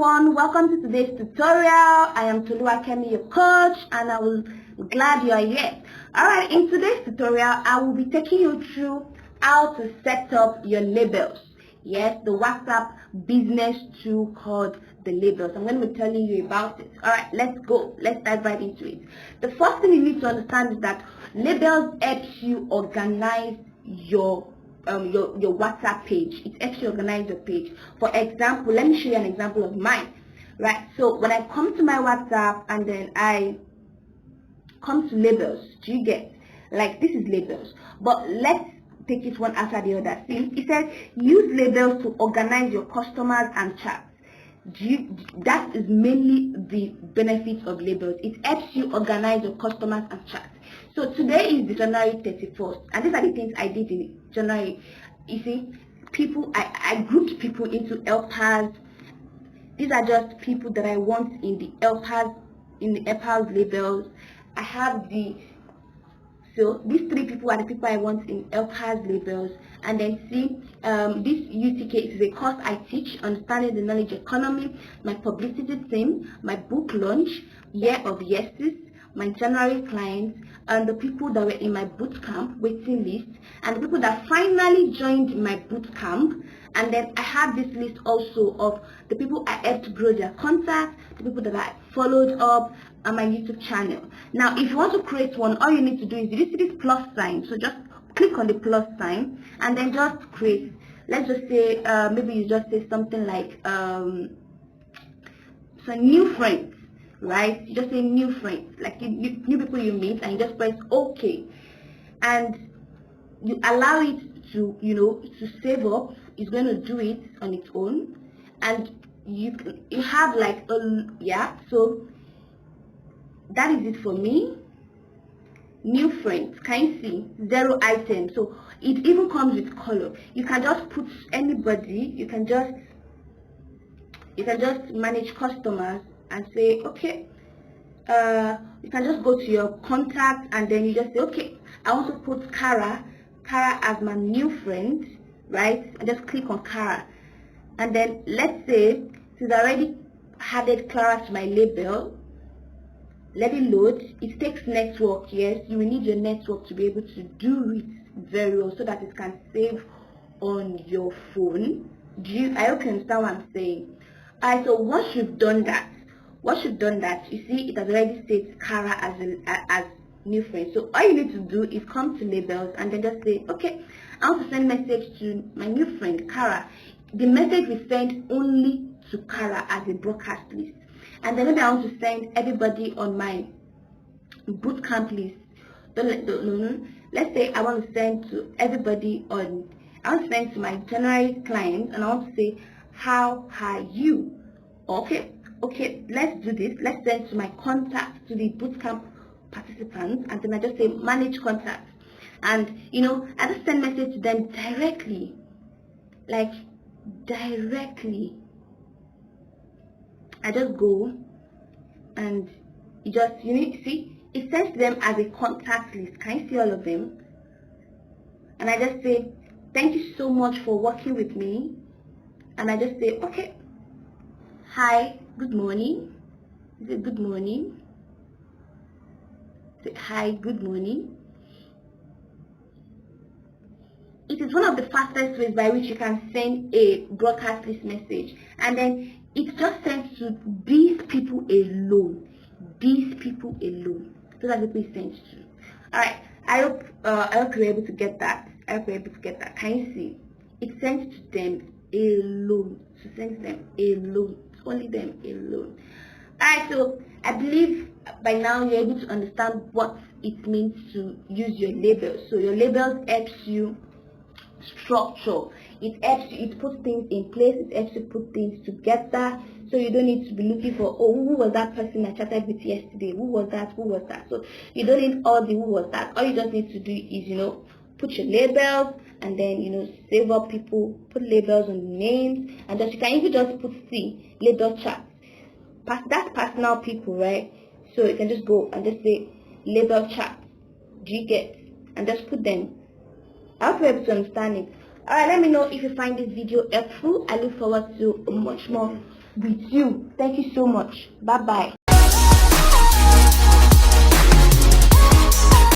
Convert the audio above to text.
everyone, welcome to today's tutorial. I am Toluwakemi, your coach, and I'm glad you are here. Alright, in today's tutorial, I will be taking you through how to set up your labels. Yes, the WhatsApp business tool called the labels. I'm going to be telling you about it. Alright, let's go. Let's dive right into it. The first thing you need to understand is that labels helps you organize your WhatsApp page. It helps you organize your page. For example, let me show you an example of mine. Right, so when I come to my WhatsApp and then I come to labels, do you get? Like, this is labels, but let's take it one after the other. See, it says use labels to organize your customers and chats. That is mainly the benefit of labels. It helps you organize your customers and chats. So today is the January 31st, and these are the things I did in January. You see, I grouped people into helpers. These are just people that I want in the helpers labels. I have so these three people are the people I want in helpers labels. And then see, this UTK is a course I teach, Understanding the Knowledge Economy, my publicity theme, my book launch, Year of Yeses, my January clients, and the people that were in my bootcamp waiting list, and the people that finally joined my bootcamp. And then I have this list also of the people I helped grow their contacts, the people that I followed up on my YouTube channel. Now, if you want to create one, all you need to do is, you see this plus sign, so just click on the plus sign and then just create. Let's just say, maybe you just say something like, so new friends, right? You just say new friends, like new people you meet, and you just press OK. And you allow it to, to save up. It's going to do it on its own. And you have like so that is it for me. New friends, can you see 0 items? So it even comes with color. You can just put anybody. You can just manage customers and say, okay, you can just go to your contact and then you just say, okay, I want to put Kara as my new friend, right? And just click on Kara. And then let's say, since I already added Clara to my label, let it load. It takes network. Yes, you will need your network to be able to do it very well so that it can save on your phone. I hope you understand what I'm saying. Alright, so once you've done that, you see it has already stated Kara as new friend. So all you need to do is come to labels and then just say, okay, I want to send message to my new friend Kara. The message will send only to Kara as a broadcast list. And then maybe I want to send everybody on my bootcamp list. Let's say I want to send to everybody I want to send to my January clients, and I want to say, how are you? Okay, let's do this. Let's send to my contacts, to the bootcamp participants, and then I just say manage contacts. And I just send message to them directly. I just go and you see, it sends them as a contact list. Can you see all of them? And I just say, thank you so much for working with me. And I just say, okay, hi, good morning. Is it good morning? Say hi, good morning. It is one of the fastest ways by which you can send a broadcast list message. And then it just sends to these people alone. These people alone. Those are the people it sends to. Alright, I hope you're able to get that. Can you see? It sends to them alone. It sends them alone. It's only them alone. Alright, so I believe by now you're able to understand what it means to use your labels. So your labels helps you structure. It helps you, it puts things in place, it helps you put things together, so you don't need to be looking for, oh, who was that person I chatted with yesterday, who was that. So you don't need all the who was that. All you just need to do is put your labels, and then save up people, put labels on the names, and just you can even just put label chat. That's personal people, right? So you can just go and just say label chat, do you get, and just put them. I hope you're able to understand it. Alright, let me know if you find this video helpful. I look forward to much more with you. Thank you so much. Bye bye.